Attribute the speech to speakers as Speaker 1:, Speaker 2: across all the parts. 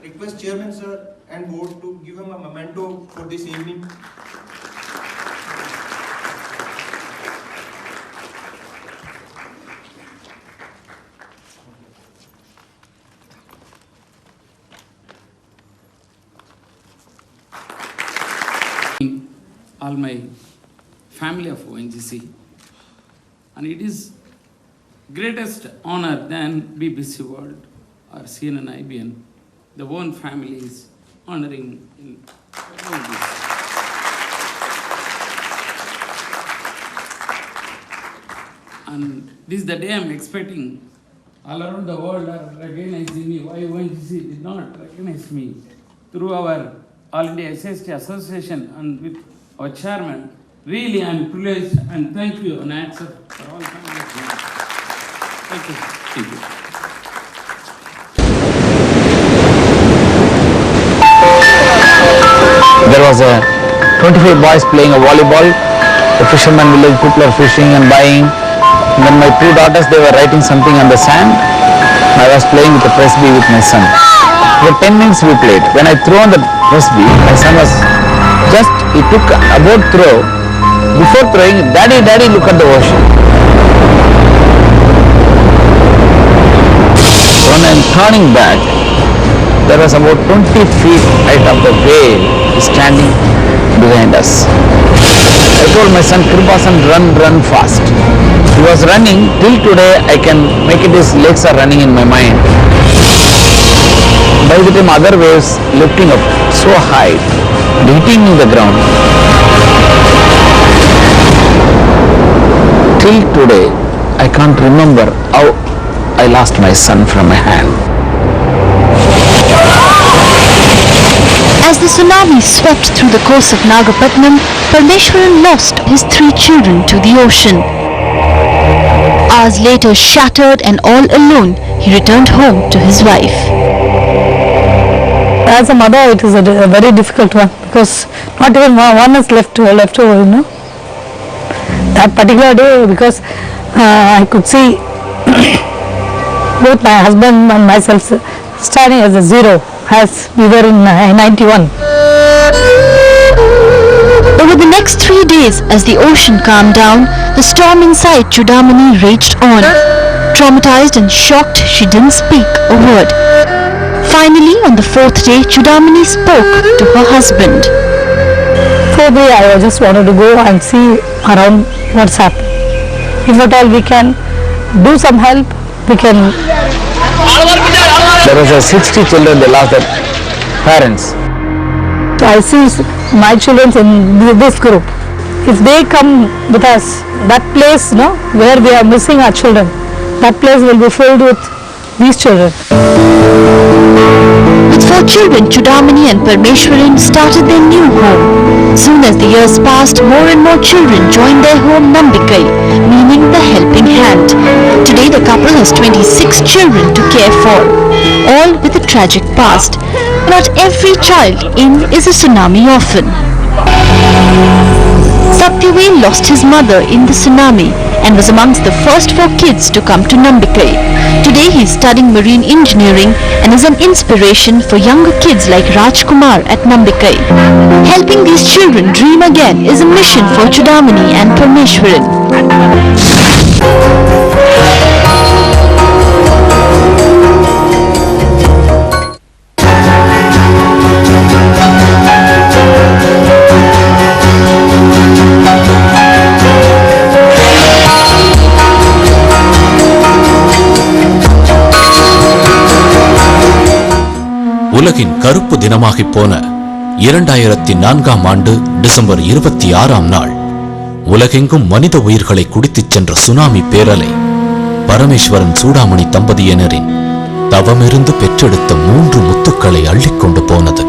Speaker 1: request Chairman Sir and Board to give him a memento for this evening.
Speaker 2: All my family of ONGC, and it is greatest honor than BBC World or CNN IBN. The one family is honoring in ONGC. And this is the day I'm expecting. All around the world are recognizing me. Why ONGC did not recognize me? Through our All India SST Association and with our chairman, really I'm privileged, and thank you and answer for all families. Thank you. Thank you.
Speaker 3: There was a 25 boys playing a volleyball. The fisherman village people are fishing and buying. And then my two daughters, they were writing something on the sand. I was playing with the frisbee with my son. For 10 minutes we played. When I threw on the frisbee, my son was he took a boat throw. Before throwing, daddy, look at the ocean. When I am turning back, there was about 20 feet height of the whale standing behind us. I told my son, Kirpasan, run fast. He was running. Till today, I can make it, his legs are running in my mind. By the time other waves lifting up so high, hitting the ground. Till today, I can't remember how I lost my son from my hand.
Speaker 4: As the tsunami swept through the coast of Nagapattinam, Paramesvaran lost his 3 children to the ocean. Hours later, shattered and all alone, he returned home to his wife.
Speaker 5: As a mother, it is a very difficult one, because not even one is left over, you know. That particular day, because I could see both my husband and myself standing as a zero, as we were in 91.
Speaker 4: Over the next 3 days, as the ocean calmed down, the storm inside Chudamani raged on. Traumatized and shocked, she didn't speak a word. Finally, on the 4th day, Chudamani spoke to her husband.
Speaker 5: 4th day, I just wanted to go and see around what's happening. If at all we can do some help, we can.
Speaker 3: There was a 60 children, they lost their parents.
Speaker 5: So I see my children in this group. If they come with us, that place, no, where we are missing our children, that place will be filled with these children.
Speaker 4: With 4 children, Chudamani and Paramesvaran started their new home. Soon as the years passed, more and more children joined their home Nambikkai, meaning the helping hand. Today the couple has 26 children to care for, all with a tragic past. Not every child in is a tsunami orphan. Satyavale lost his mother in the tsunami and was amongst the first 4 kids to come to Nambikkai. Today he is studying marine engineering and is an inspiration for younger kids like Rajkumar at Nambikkai. Helping these children dream again is a mission for Chudamani and Paramesvaran.
Speaker 6: உலகின் கருப்பு தினமாகிப் போன 2004ஆம் ஆண்டு December 26ஆம் நாள் உலகெங்கும் மனித உயிர்களை குடித்துச் சென்ற சுனாமி பேரலை பரமேஸ்வரன் சூடாமணி தம்பதியினரின் தவமிருந்து பெற்றெடுத்த 3 முத்துக்களை அள்ளிக்கொண்டு போனது.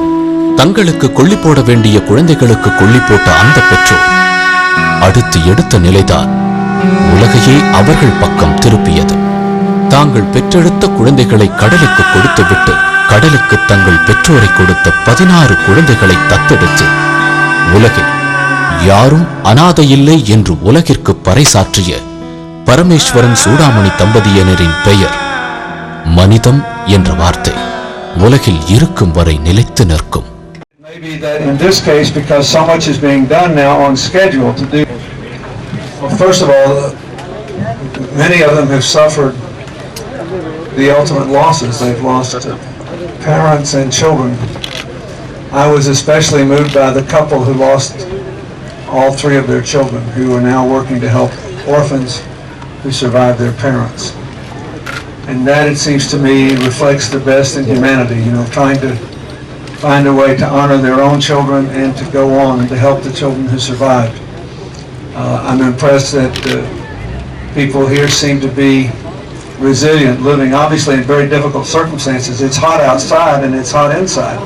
Speaker 6: தங்களுக்கு கொள்ளி போட வேண்டிய குழந்தைகளுக்கு கொள்ளி போட்ட அந்த பெற்றோர் அடுத்து எடுத்த நிலைதான் உலகையே அவர்கள் பக்கம் திருப்பியது. தாங்கள் பெற்றெடுத்த குழந்தைகளை கடலுக்கு கொடுத்துவிட்டு கடலுக்கு தங்கள் பெற்றோரை கொடுத்த 16 குழந்தைகளை தத்தெடுத்து உலகில் யாரும் அனாதையில்லை என்று உலகிற்கு பறைசாற்றிய பரமேஸ்வரன் சூடாமணி தம்பதியினரின் பெயர் மனிதம் என்ற வார்த்தை உலகில் இருக்கும் வரை நிலைத்து நிற்கும்.
Speaker 7: Maybe that in this case, because so much is being done now on schedule to do. Well, first of all, many of them have suffered the ultimate losses. They've lost parents and children. I was especially moved by the couple who lost all three of their children, who are now working to help orphans who survived their parents. And that, it seems to me, reflects the best in humanity, trying to find a way to honor their own children and to go on and to help the children who survived. I'm impressed that people here seem to be resilient, living obviously in very difficult circumstances. It's hot outside and it's hot inside.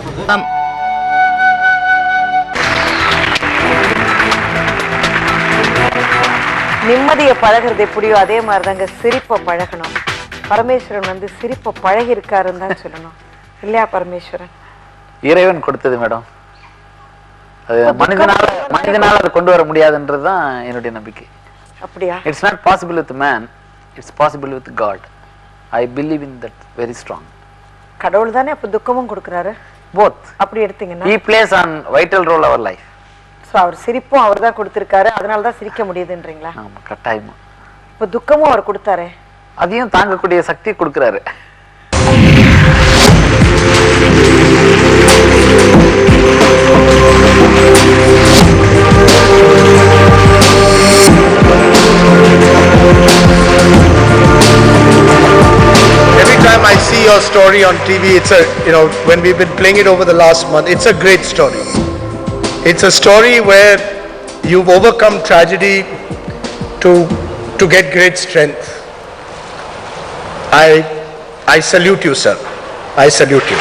Speaker 8: நிம்மதியை பழகிறது எப்படியோ அதே மாதிரி தாங்க சிரிப்பை பழகணும். பரமேஸ்வரன் சிரிப்பை பழகி இருக்காருன்னு தான் சொல்லணும், இல்லையா பரமேஸ்வரன்?
Speaker 3: இறைவன் கொடுத்தது மேடம். அது மனிதனால அதை கொண்டு வர முடியாதுன்றது தான் என்னுடைய நம்பிக்கை.
Speaker 8: அப்படியா?
Speaker 3: It's not possible with man, it's possible with God. I believe in that very strong.
Speaker 8: கடவுள் தானே அப்ப துக்கமும் கொடுக்கறாரு.
Speaker 3: போத்.
Speaker 8: அப்படி எடுத்தீங்கன்னா
Speaker 3: he plays on vital role our life.
Speaker 8: So அவர் சிரிப்பும் அவர் தான் கொடுத்திருக்காரு, அதனால தான் சிரிக்க முடியுதுன்றீங்களா?
Speaker 3: ஆமா, கட்டாயமா.
Speaker 8: இப்ப துக்கமும் அவர் கொடுத்தாரே,
Speaker 3: அதையும் தாங்கக்கூடிய சக்தி கொடுக்கறாரு.
Speaker 9: Every time I see your story on TV, it's when we've been playing it over the last month, it's a great story. It's a story where you've overcome tragedy to get great strength. I salute you, sir. I salute you.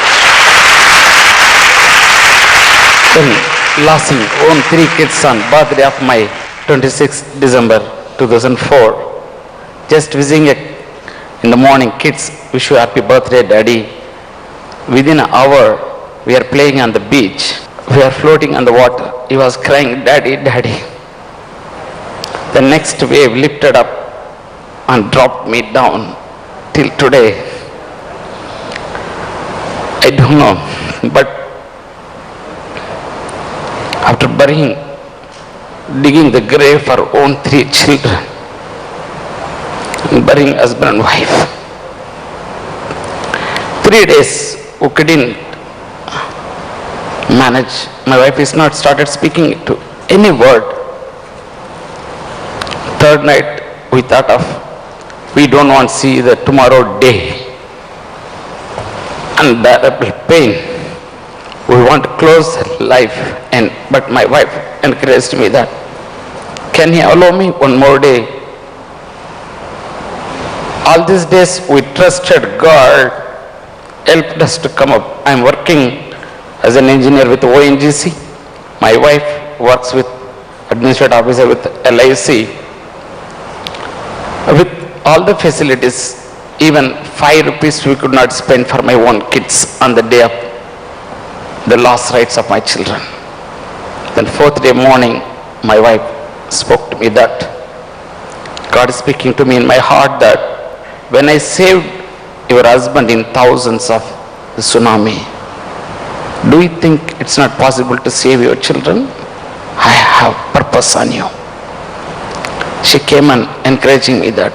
Speaker 2: Losing own 3 kids on birthday of my 26th December 2004. Just visiting in the morning, kids wish you happy birthday, daddy. Within an hour, we are playing on the beach. We are floating on the water. He was crying, daddy, daddy. The next wave lifted up and dropped me down till today. I don't know, but after digging the grave for own 3 children, and burying husband and wife, 3 days we couldn't manage. My wife is not started speaking to any word. 3rd night we thought of, we don't want to see the tomorrow day. Unbearable pain. We want to close life, but my wife encouraged me that, can you allow me one more day? All these days we trusted God, helped us to come up. I am working as an engineer with ONGC. My wife works with administrative officer with LIC. With all the facilities, even 5 rupees we could not spend for my own kids on the day of the last rites of my children. Then 4th day morning, my wife spoke to me that God is speaking to me in my heart that when I saved your husband in thousands of the tsunami, do you think it's not possible to save your children? I have purpose on you. She came and encouraging me that.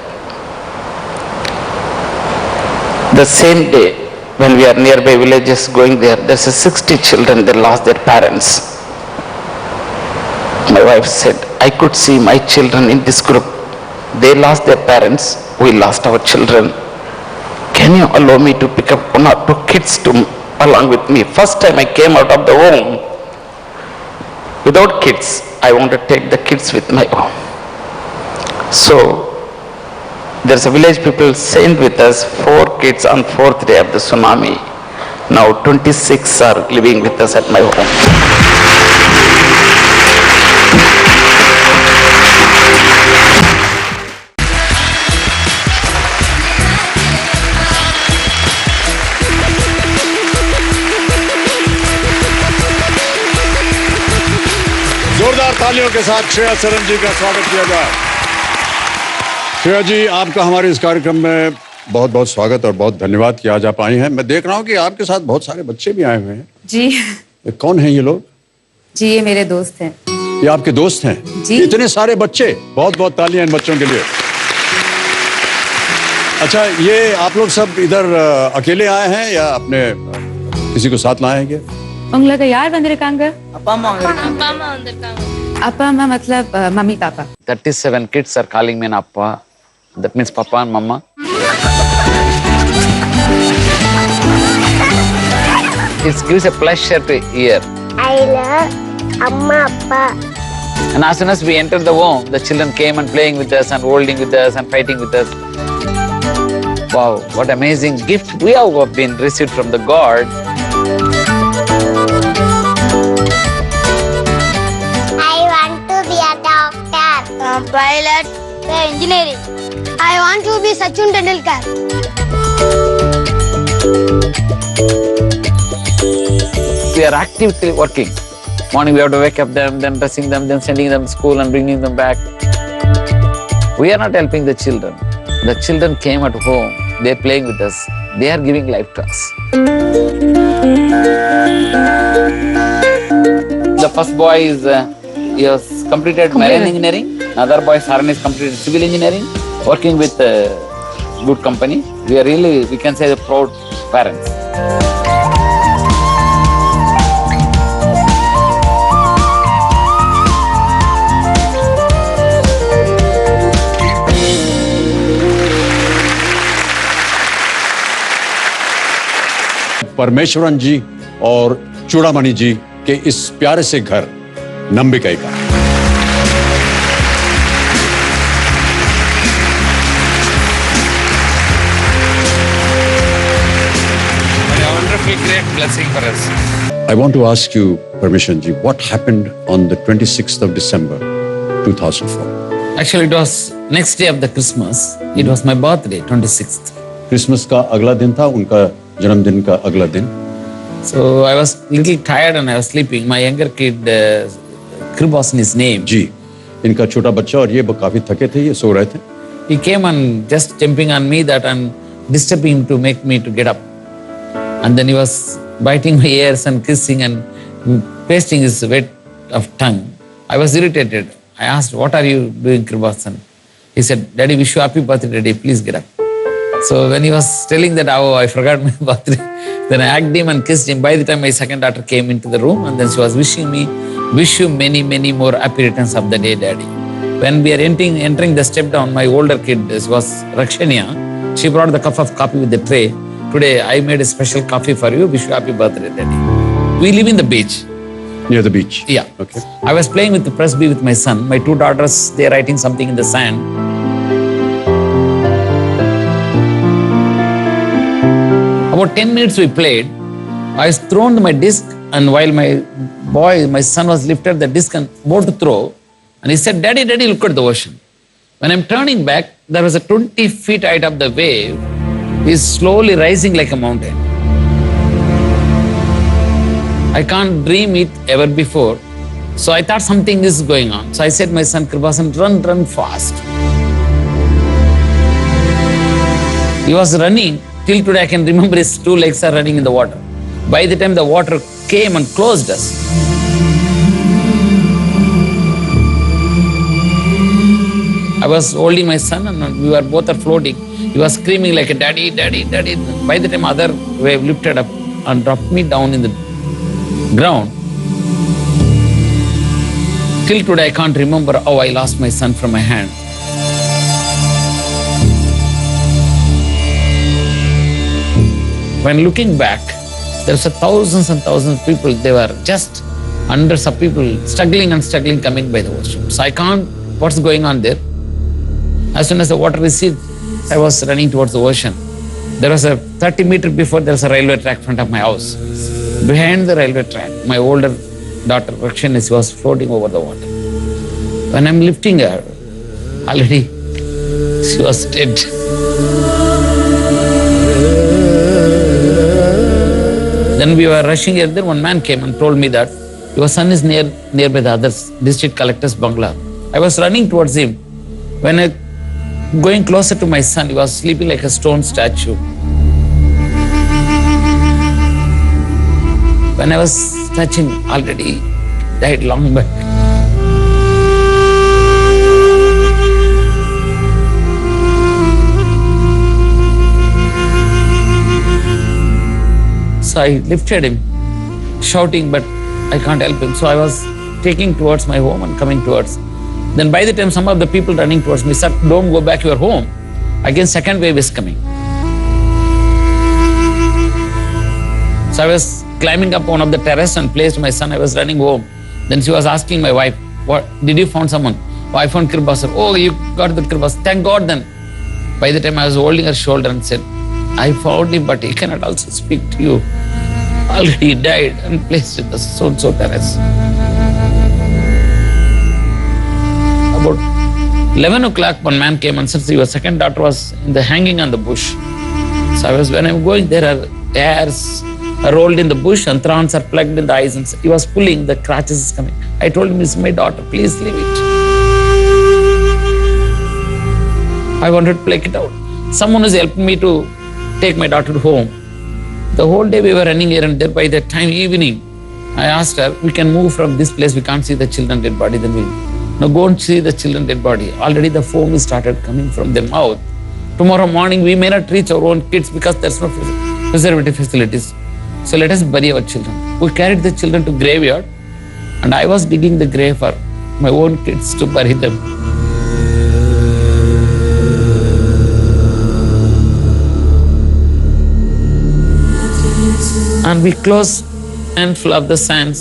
Speaker 2: The same day, when we are nearby villages going there, there's 60 children, they lost their parents. My wife said, I could see my children in this group. They lost their parents, we lost our children. Can you allow me to pick up 1 or 2 kids along with me? First time I came out of the home without kids. I want to take the kids with my home. So there's a village people sent with us 4 kids on 4th day of the tsunami. Now 26 are living with us at my home.
Speaker 10: जोरदार तालियों के साथ श्रेया सरन जी का स्वागत किया जाए। श्रेया जी, आपका हमारे इस कार्यक्रम में बहुत बहुत स्वागत और बहुत धन्यवाद कि आज आप आई हैं। मैं देख रहा हूँ कि आपके साथ बहुत सारे बच्चे भी आए हुए हैं।
Speaker 11: जी
Speaker 10: ये कौन हैं ये लोग?
Speaker 11: जी, ये मेरे दोस्त हैं।
Speaker 10: ये आपके दोस्त हैं?
Speaker 11: जी।
Speaker 10: इतने सारे बच्चे, बहुत बहुत तालियां इन बच्चों के लिए। अच्छा, ये आप लोग सब इधर अकेले आए हैं या अपने किसी को साथ लाए हैं क्या?
Speaker 11: உங்களுக்கு யார் வந்திருக்காங்க? அப்பா அம்மா मतलब mummy papa.
Speaker 3: 37 kids are calling me an appa. That means papa and mama. It gives a pleasure to hear.
Speaker 12: I love Amma Appa.
Speaker 3: And as soon as we entered the home, the children came and playing with us and holding with us and fighting with us. Wow, what amazing gift we have been received from the God.
Speaker 12: I want to be a doctor, a pilot, engineering. I want to be Sachin Tendulkar.
Speaker 3: We are actively working. Morning we have to wake up them, then dressing them, then sending them to school and bringing them back. We are not helping the children. The children came at home. They are playing with us. They are giving life to us. The first boy is he has completed marine engineering. Another boy, Saran, is completed civil engineering, working with good company. We are really, we can say, the proud parents.
Speaker 10: Parameswaran जी और चूड़ामणि जी के इस प्यारे से घर नंबिकई का।
Speaker 2: A wonderful, great blessing for us.
Speaker 10: I want to ask you, Parmeshwaran ji, what happened on the 26th of December 2004?
Speaker 2: Actually, it was next day of the Christmas. It was my birthday, 26th.
Speaker 10: Christmas का अगला दिन था, उनका जन्मदिन का अगला दिन।
Speaker 2: So I was little tired and I was sleeping. My younger kid, Krib was his name.
Speaker 10: जी, इनका छोटा बच्चा और ये काफी थके थे, ये सो रहे थे।
Speaker 2: He came and just jumping on me that and disturbing him to make me to get up. And then he was biting my ears and kissing and pasting his wet of tongue. I was irritated. I asked, "What are you doing, Kribasan?" He said, "Daddy, wish you happy birthday, Daddy. Please get up." So when he was telling that, oh, I forgot my birthday, then I hugged him and kissed him. By the time my second daughter came into the room, and then she was wishing me, "Wish you many, many more happy returns of the day, Daddy." When we are entering the step down, my older kid was Rakshania. She brought the cup of coffee with the tray. "Today I made a special coffee for you. Wish you happy birthday, Daddy." We live in the beach.
Speaker 10: Near the beach?
Speaker 2: Yeah.
Speaker 10: Okay.
Speaker 2: I was playing with the Presby with my son. My two daughters, they are writing something in the sand. About 10 minutes we played. I was thrown my disc, and while my son was lifted the disc and about to throw, and he said, "Daddy, Daddy, look at the ocean." When I'm turning back, there was a 20 feet height of the wave is slowly rising like a mountain. I can't dream it ever before. So I thought something is going on. So I said, my son Kribasan, run fast. He was running. Till today I can remember his two legs are running in the water. By the time the water came and closed us, I was holding my son and we were both are floating. He was screaming like a "Daddy, Daddy, Daddy." By the time other wave lifted up and dropped me down in the ground, till today I can't remember how I lost my son from my hand. When looking back, there were thousands and thousands of people. They were just hundreds of people struggling and struggling coming by the ocean. So I can't, what's going on there? As soon as the water receded, I was running towards the ocean. There was a 30 meters before, there was a railway track in front of my house. Behind the railway track, my older daughter, Rakshana, she was floating over the water. When I'm lifting her, already she was dead. Then we were rushing here, then one man came and told me that your son is nearby the other district collector's bungalow. I was running towards him. When a Going closer to my son, he was sleeping like a stone statue. When I was touching, already died long back. So I lifted him, shouting, but I can't help him. So I was taking towards my home and coming towards. Then by the time some of the people running towards me said, don't go back to your home. Again, second wave is coming. So I was climbing up one of the terrace and placed my son. I was running home. Then she was asking my wife, "What did you found someone?" "Oh, I found Kirbas." "Oh, you got the Kirbas. Thank God then." By the time I was holding her shoulder and said, "I found him, but he cannot also speak to you. Already died and placed in the so-and-so terrace." About 11 o'clock, one man came and said, "Your second daughter was in the hanging on the bush." So when I'm going, there are hairs rolled in the bush and thorns are plugged in the eyes, and he was pulling, the crutches is coming. I told him, "It's my daughter, please leave it." I wanted to pluck it out. Someone was helping me to take my daughter home. The whole day we were running here and there. By the time evening, I asked her, "We can move from this place, we can't see the children dead body." Then we, "No, go and see the children dead body. Already the foam is started coming from their mouth. Tomorrow morning we may not reach our own kids because there's no preservative facilities. So let us bury our children." We carried the children to graveyard, and I was digging the grave for my own kids to bury them. And we closed handful of the sands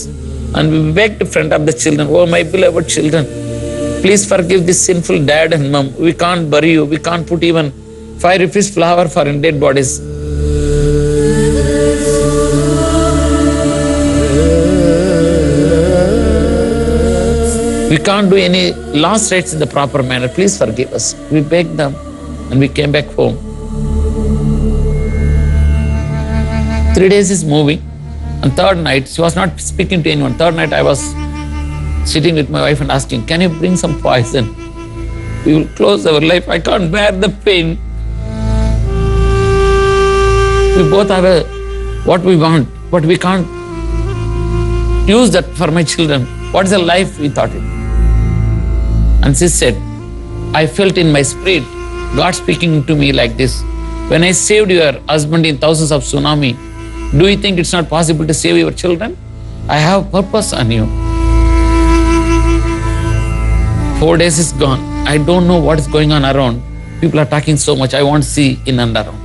Speaker 2: and we begged in front of the children, "Oh, my beloved children, please forgive this sinful dad and mom. We can't bury you. We can't put even 5 rupees flower for dead bodies. We can't do any last rites in the proper manner. Please forgive us." We begged them and we came back home. 3 days is moving, and third night, she was not speaking to anyone. Third night I was sitting with my wife and asking, "Can you bring some poison? We will close our life. I can't bear the pain." We both have what we want, but we can't use that for my children. What is a life, we thought it. And she said, "I felt in my spirit God speaking to me like this. When I saved your husband in thousands of tsunami, do you think it's not possible to save your children? I have purpose on you." 4 days is gone. I don't know what is going on around. People are talking so much. I won't see in and around.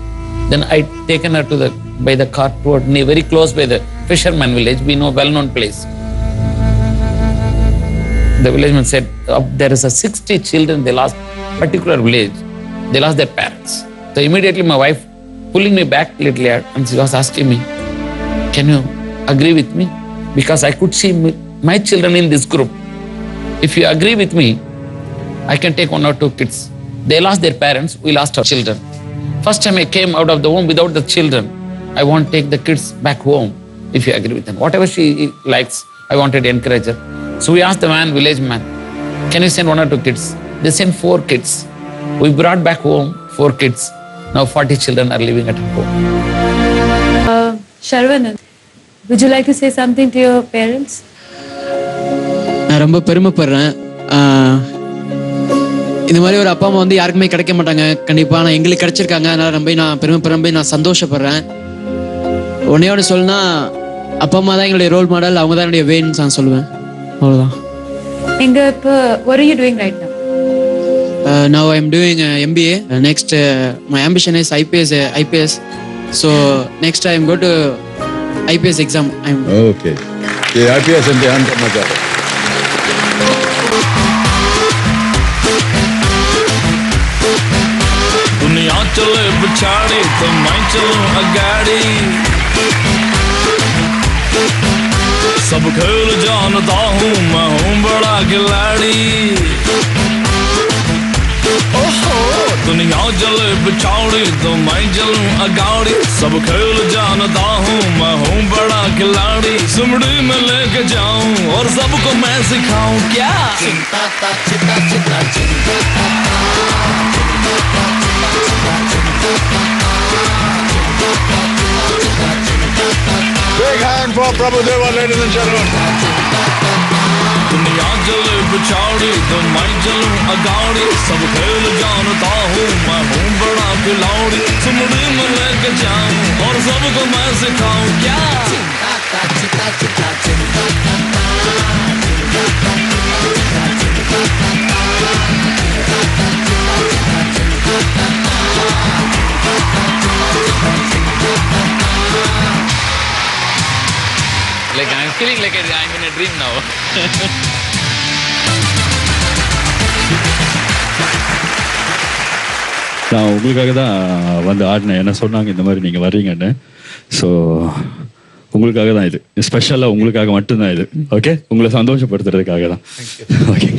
Speaker 2: Then I taken her to by the cart toward very close by the fisherman village. We know well-known place. The villageman said, "There is a 60 children they lost, particular village. They lost their parents." So immediately my wife pulling me back a little yard, and she was asking me, "Can you agree with me? Because I could see my children in this group. If you agree with me, I can take 1 or 2 kids. They lost their parents, we lost our children. First time I came out of the home without the children. I want to take the kids back home if you agree with them. Whatever she likes, I wanted to encourage her." So we asked the village man, "Can you send 1 or 2 kids?" They sent 4 kids. We brought back home 4 kids. Now 40 children are living at home.
Speaker 11: Sharvanan, would you like to say something to your parents?
Speaker 13: நான் ரொம்ப பெருமைப்படுறேன். இந்த மாதிரி ஒரு அப்பா அம்மா வந்து யாருக்குமே கிடைக்க மாட்டாங்க கண்டிப்பா. ஆனால் எங்களுக்கு கிடைச்சிருக்காங்க. அதனால நான் பெருமைப்படுறேன், நான் சந்தோஷப்படுறேன். ஒன்னே சொல்லணும்னா, அப்பா அம்மா தான் எங்களுடைய ரோல் மாடல், அவங்க தான் என்னுடைய வேன்னு நான் சொல்லுவேன். அவ்வளோதான்.
Speaker 11: What are you doing right now?
Speaker 13: Now I'm doing MBA. Next, my ambition is IPS. So next I'm going to IPS exam.
Speaker 10: Okay. ये IPS इम्तिहान करना चाह रहे हैं.
Speaker 14: दुनिया चले बिछाड़ी तो मैं चलूं अगाड़ी. सब खेल जानता हूँ, मैं हूँ बड़ा खिलाड़ी. ओहो, दुनिया चले बिछाड़ी तो मैं चलूं अगाड़ी. सब खेल जानता हूँ, मैं हूँ बड़ा खिलाड़ी. सुमड़ी में लेके जाऊं और सबको मैं सिखाऊं क्या. चिंता चिंता चिंता चिंता
Speaker 7: Big hand for Prabhudeva, ladies and gentlemen.
Speaker 14: दुनिया जले बिछाड़ी तो मैं चलूं अगाड़ी सब खेल जानता हूँ मैं हूँ बड़ा खिलाड़ी सुमड़ी में लेके जाऊं और सबको मैं सिखाऊं क्या
Speaker 15: Like I'm feeling like I'm in a dream now.
Speaker 10: நான் உங்களுக்காக தான் வந்து ஆடினேன். என்ன சொன்னாங்க இந்த மாதிரி நீங்கள் வர்றீங்கன்னு. ஸோ உங்களுக்காக தான் இது, ஸ்பெஷலாக உங்களுக்காக மட்டும்தான் இது. ஓகே, உங்களை சந்தோஷப்படுத்துறதுக்காக தான். ஓகே.